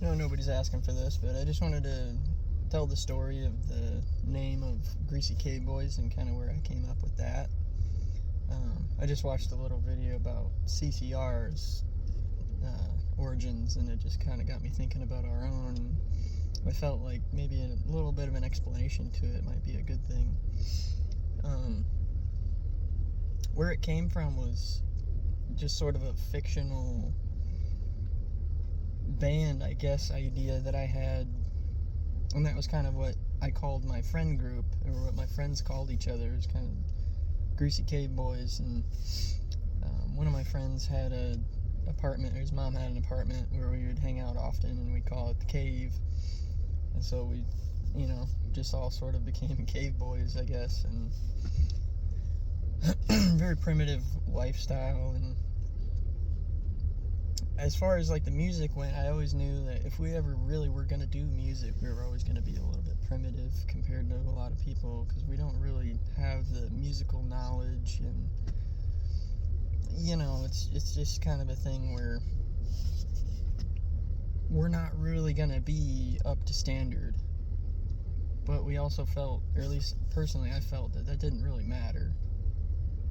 No, nobody's asking for this, but I just wanted to tell the story of the name of Greasy Cave Boiis and kind of where I came up with that. I just watched a little video about CCR's origins, and it just kind of got me thinking about our own. And I felt like maybe a little bit of an explanation to it might be a good thing. Where it came from was just sort of a fictional band, I guess, idea that I had, and that was kind of what I called my friend group, or what my friends called each other. It was kind of Greasy Cave Boiis. And one of my friends had an apartment, or his mom had an apartment where we would hang out often, and we'd call it the Cave. And so we, just all sort of became Cave Boys, I guess. And very primitive lifestyle. And as far as like the music went, I always knew that if we ever really were going to do music, we were always going to be a little bit primitive compared to a lot of people, because we don't really have the musical knowledge. And it's just kind of a thing where we're not really going to be up to standard. But we also felt, or at least personally I felt, that didn't really matter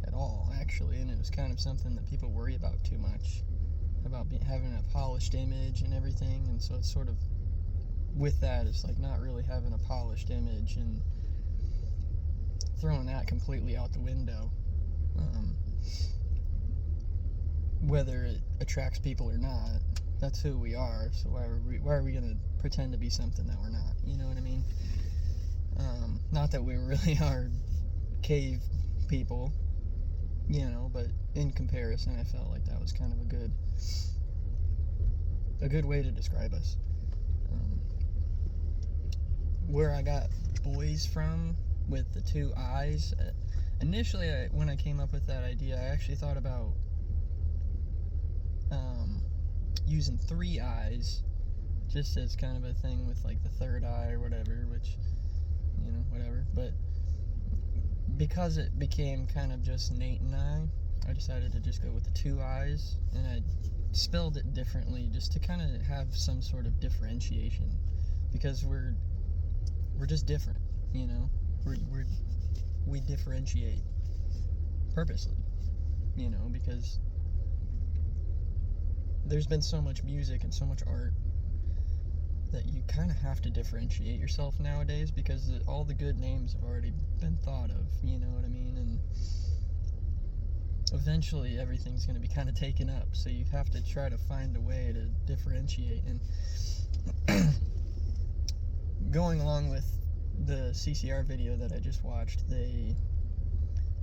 at all, actually. And it was kind of something that people worry about too much, about having a polished image and everything. And so it's sort of, with that, it's like not really having a polished image and throwing that completely out the window, whether it attracts people or not. That's who we are, so why are we going to pretend to be something that we're not? You know what I mean? Not that we really are cave people, but in comparison, I felt like that was kind of a good way to describe us. Where I got Boiis from, with the two eyes, initially when I came up with that idea, I actually thought about using 3 eyes, just as kind of a thing with like the third eye or whatever, which, whatever. But because it became kind of just Nate and I decided to just go with the 2 eyes, and I spelled it differently just to kind of have some sort of differentiation, because we're just different, we differentiate purposely, because there's been so much music and so much art that you kind of have to differentiate yourself nowadays, because all the good names have already been thought of, you know what I mean? And eventually everything's going to be kind of taken up, so you have to try to find a way to differentiate. And going along with the CCR video that I just watched, they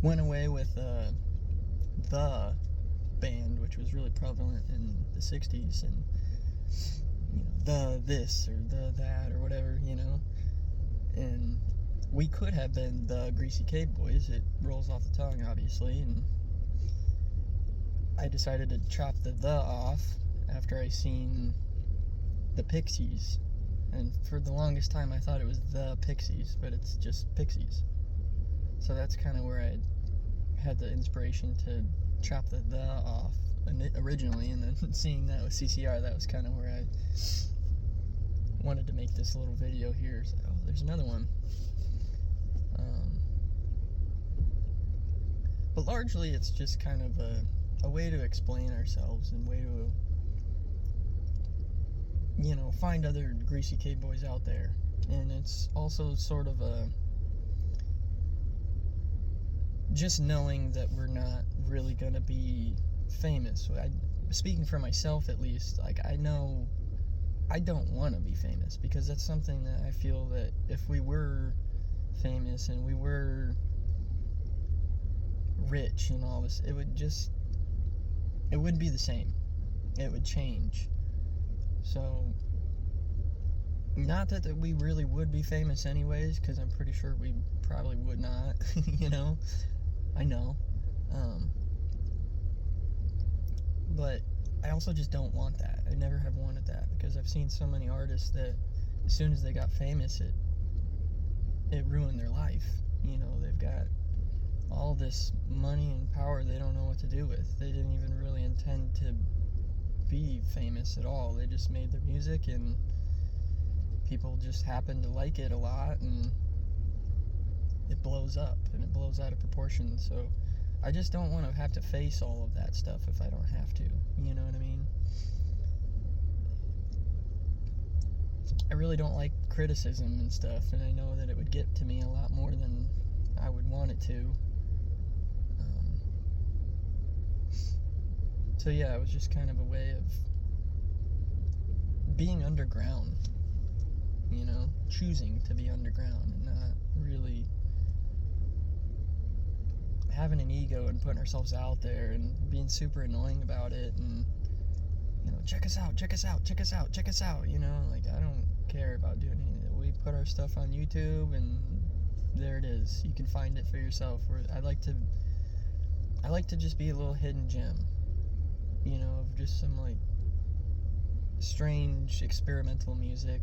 went away with the band, which was really prevalent in the 60s, and the this or the that or whatever, and we could have been the Greasy Cave Boiis. It rolls off the tongue, obviously, and I decided to chop the off after I seen the Pixies, and for the longest time I thought it was the Pixies, but it's just Pixies. So that's kind of where I had the inspiration to chop the off originally, and then seeing that with CCR, that was kind of where I wanted to make this little video here. So, there's another one. But largely it's just kind of a way to explain ourselves, and way to find other Greasy Cave Boiis out there. And it's also sort of just knowing that we're not really going to be famous. Speaking for myself, at least, like, I know I don't want to be famous, because that's something that I feel that if we were famous and we were rich and all this, it wouldn't be the same. It would change. So, not that we really would be famous anyways, because I'm pretty sure we probably would not, I know. But I also just don't want that. I never have wanted that, because I've seen so many artists that as soon as they got famous, it ruined their life. They've got all this money and power they don't know what to do with. They didn't even really intend to be famous at all. They just made their music and people just happen to like it a lot, and it blows up and it blows out of proportion. So I just don't want to have to face all of that stuff if I don't have to. You know what I mean? I really don't like criticism and stuff, and I know that it would get to me a lot more than I would want it to. So yeah, it was just kind of a way of being underground, you know, choosing to be underground and not really having an ego and putting ourselves out there and being super annoying about it, and, you know, check us out, check us out, check us out, check us out, you know, like, I don't care about doing any of that. We put our stuff on YouTube and there it is. You can find it for yourself. I like to just be a little hidden gem, you know, of just some like strange experimental music,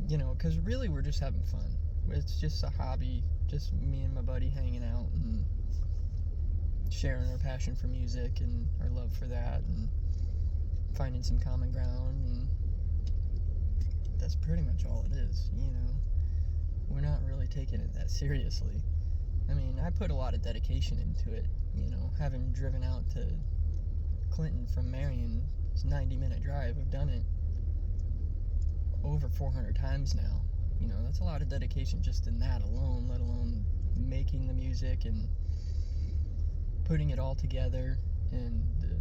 you know, because really we're just having fun. It's just a hobby, just me and my buddy hanging out and sharing our passion for music and our love for that and finding some common ground, and that's pretty much all it is, you know. We're not really taking it that seriously. I mean, I put a lot of dedication into it, you know, having driven out to Clinton from Marion. It's a 90-minute drive. I've done it over 400 times now. You know, that's a lot of dedication just in that alone, let alone making the music and putting it all together and the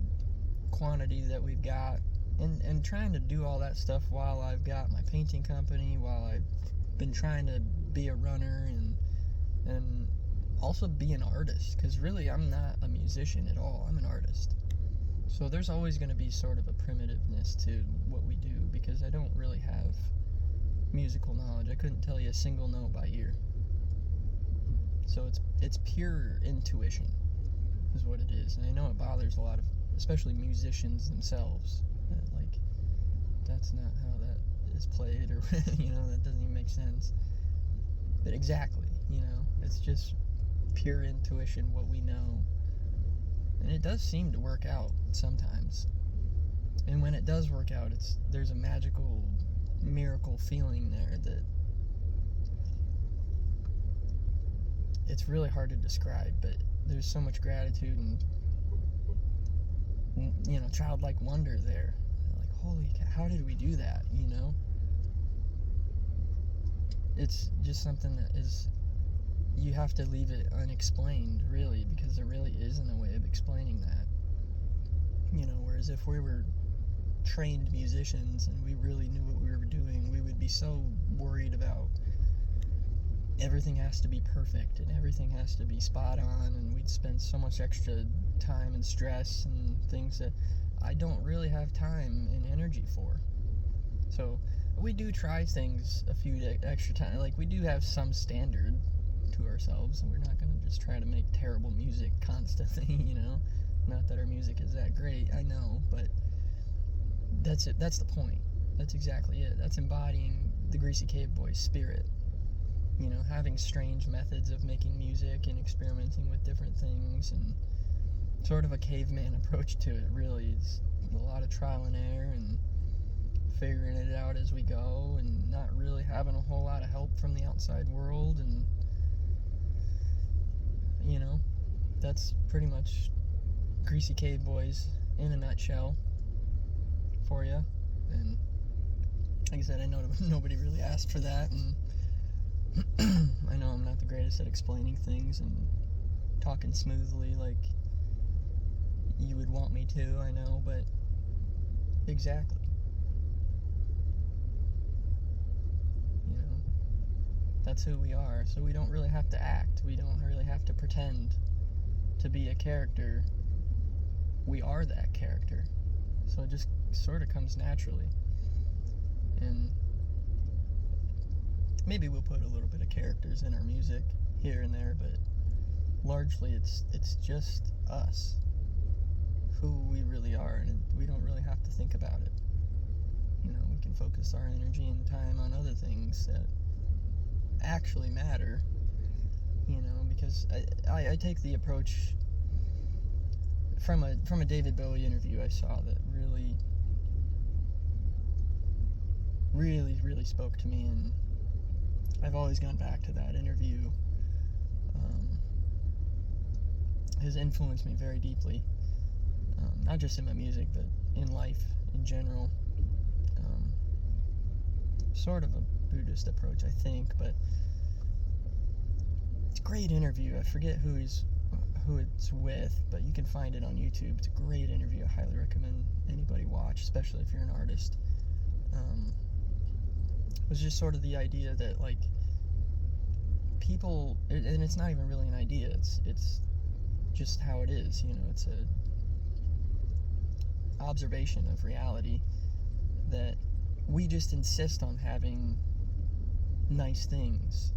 quantity that we've got, and trying to do all that stuff while I've got my painting company, while I've been trying to be a runner and also be an artist, because really I'm not a musician at all. I'm an artist. So there's always going to be sort of a primitiveness to what we do, because I don't really have musical knowledge. I couldn't tell you a single note by ear. So it's pure intuition is what it is. And I know it bothers a lot of, especially musicians themselves, that, like, that's not how that is played, or you know, that doesn't even make sense. But exactly, you know, it's just pure intuition, what we know. And it does seem to work out sometimes. And when it does work out, there's a magical, miracle feeling there that it's really hard to describe, but there's so much gratitude and, you know, childlike wonder there. Like, holy cow, how did we do that, you know? It's just something that is, you have to leave it unexplained, really, because there really isn't a way of explaining that. You know, whereas if we were trained musicians and we really knew what we were doing, we would be so worried about everything has to be perfect and everything has to be spot on, and we'd spend so much extra time and stress and things that I don't really have time and energy for. So we do try things a few extra times. Like, we do have some standard to ourselves, and we're not going to just try to make terrible music constantly, you know. Not that our music is that great, I know, but that's it. That's the point. That's exactly it. That's embodying the Greasy Cave Boiis spirit. You know, having strange methods of making music and experimenting with different things, and sort of a caveman approach to it, really. It's a lot of trial and error and figuring it out as we go, and not really having a whole lot of help from the outside world. And, you know, that's pretty much Greasy Cave Boiis in a nutshell for you. And like I said, I know nobody really asked for that, and I know I'm not the greatest at explaining things and talking smoothly like you would want me to, I know, but exactly. You know, that's who we are, so we don't really have to act. We don't really have to pretend to be a character. We are that character. So it just sort of comes naturally. And maybe we'll put a little bit of characters in our music here and there, but largely it's just us, who we really are, and we don't really have to think about it. You know, we can focus our energy and time on other things that actually matter, you know, because I take the approach from a David Bowie interview I saw that really spoke to me, and I've always gone back to that interview. Has influenced me very deeply, not just in my music, but in life in general. Sort of a Buddhist approach, I think, but it's a great interview. I forget who it's with, but you can find it on YouTube. It's a great interview. I highly recommend anybody watch, especially if you're an artist. It was just sort of the idea that, like, people, and it's not even really an idea, it's just how it is, you know. It's a observation of reality that we just insist on having nice things.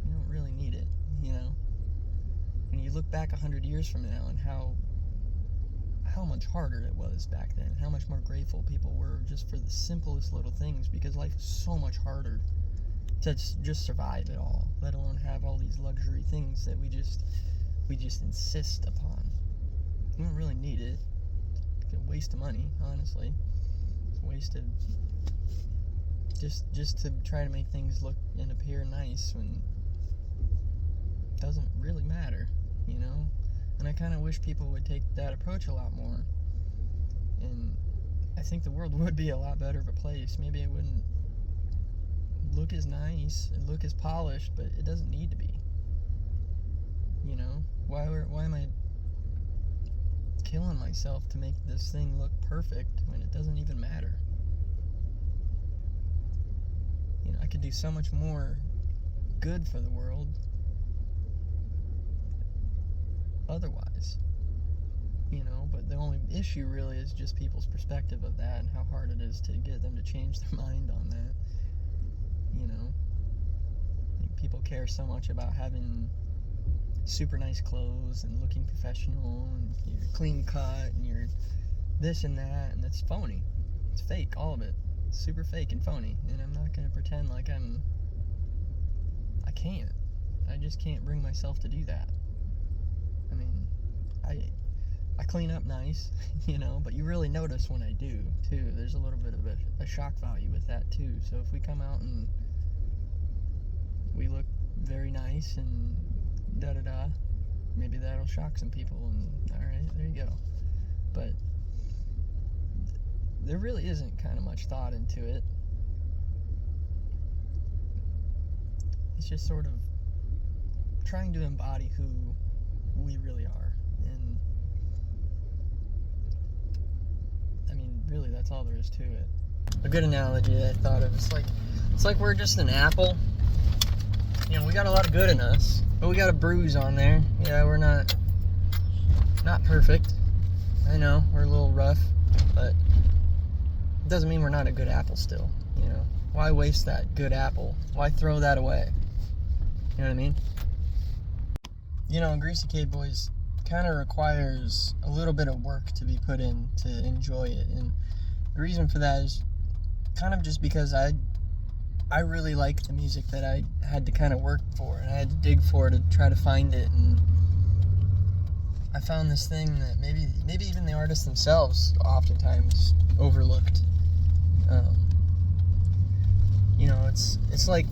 You don't really need it, you know. And you look back 100 years from now and how much harder it was back then, how much more grateful people were just for the simplest little things, because life is so much harder to just survive it all, let alone have all these luxury things that we just insist upon. You don't really need it. It's a waste of money, honestly. It's a waste of just to try to make things look and appear nice when it doesn't really matter, you know. And I kind of wish people would take that approach a lot more, and I think the world would be a lot better of a place. Maybe it wouldn't look as nice and look as polished, but it doesn't need to be. You know, why am I killing myself to make this thing look perfect when it doesn't even matter? You know, I could do so much more good for the world otherwise, you know. But the only issue really is just people's perspective of that, and how hard it is to get them to change their mind on that, you know. I think people care so much about having super nice clothes and looking professional, and you're clean cut, and you're this and that, and it's phony. It's fake, all of it. It's super fake and phony, and I'm not going to pretend like I can't. I just can't bring myself to do that. I mean, I clean up nice, you know, but you really notice when I do, too. There's a little bit of a shock value with that, too. So if we come out and we look very nice and da-da-da, maybe that'll shock some people, and alright, there you go. But there really isn't kind of much thought into it. It's just sort of trying to embody who we really are. And I mean, really, that's all there is to it. A good analogy that I thought of, it's like we're just an apple. You know, we got a lot of good in us, but we got a bruise on there. Yeah, we're not perfect. I know, we're a little rough, but it doesn't mean we're not a good apple still, you know. Why waste that good apple? Why throw that away? You know what I mean? You know, Greasy Cave Boiis kind of requires a little bit of work to be put in to enjoy it, and the reason for that is kind of just because I really like the music that I had to kind of work for, and I had to dig for to try to find it, and I found this thing that maybe even the artists themselves oftentimes overlooked. You know, it's like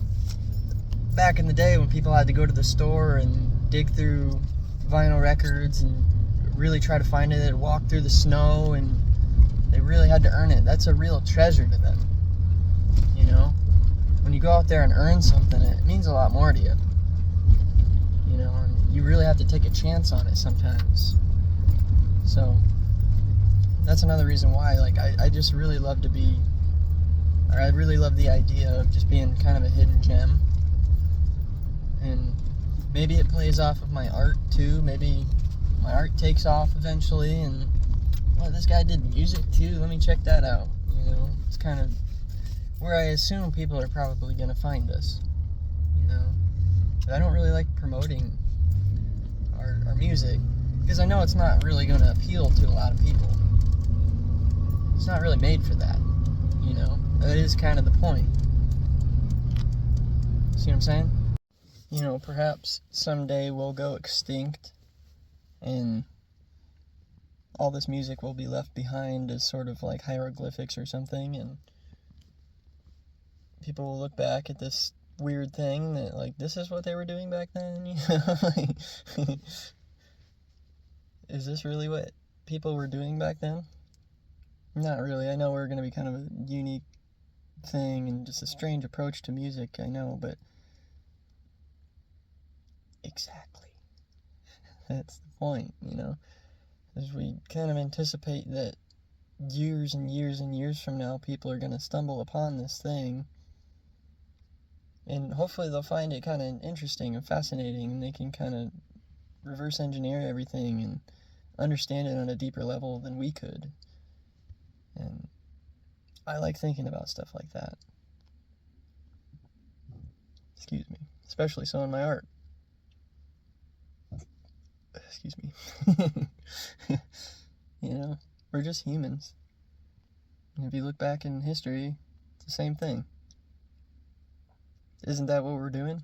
back in the day when people had to go to the store and dig through vinyl records and really try to find it, walk through the snow, and they really had to earn it. That's a real treasure to them, you know. When you go out there and earn something, it means a lot more to you, you know, and you really have to take a chance on it sometimes. So that's another reason why, like, I just really love to be, or I really love the idea of just being kind of a hidden gem. And maybe it plays off of my art too. Maybe my art takes off eventually, and well, this guy did music too, let me check that out. You know, it's kind of where I assume people are probably going to find us, you know. But I don't really like promoting our music, because I know it's not really going to appeal to a lot of people. It's not really made for that, you know. That is kind of the point. See what I'm saying? You know, perhaps someday we'll go extinct, and all this music will be left behind as sort of like hieroglyphics or something, and people will look back at this weird thing that, like, this is what they were doing back then, you know? Like, is this really what people were doing back then? Not really. I know we're going to be kind of a unique thing and just a strange approach to music, I know, but exactly. That's the point, you know? As we kind of anticipate that years and years and years from now, people are going to stumble upon this thing, and hopefully they'll find it kind of interesting and fascinating, and they can kind of reverse engineer everything and understand it on a deeper level than we could. And I like thinking about stuff like that. Excuse me. Especially so in my art. Excuse me. You know, we're just humans. And if you look back in history, it's the same thing. Isn't that what we're doing?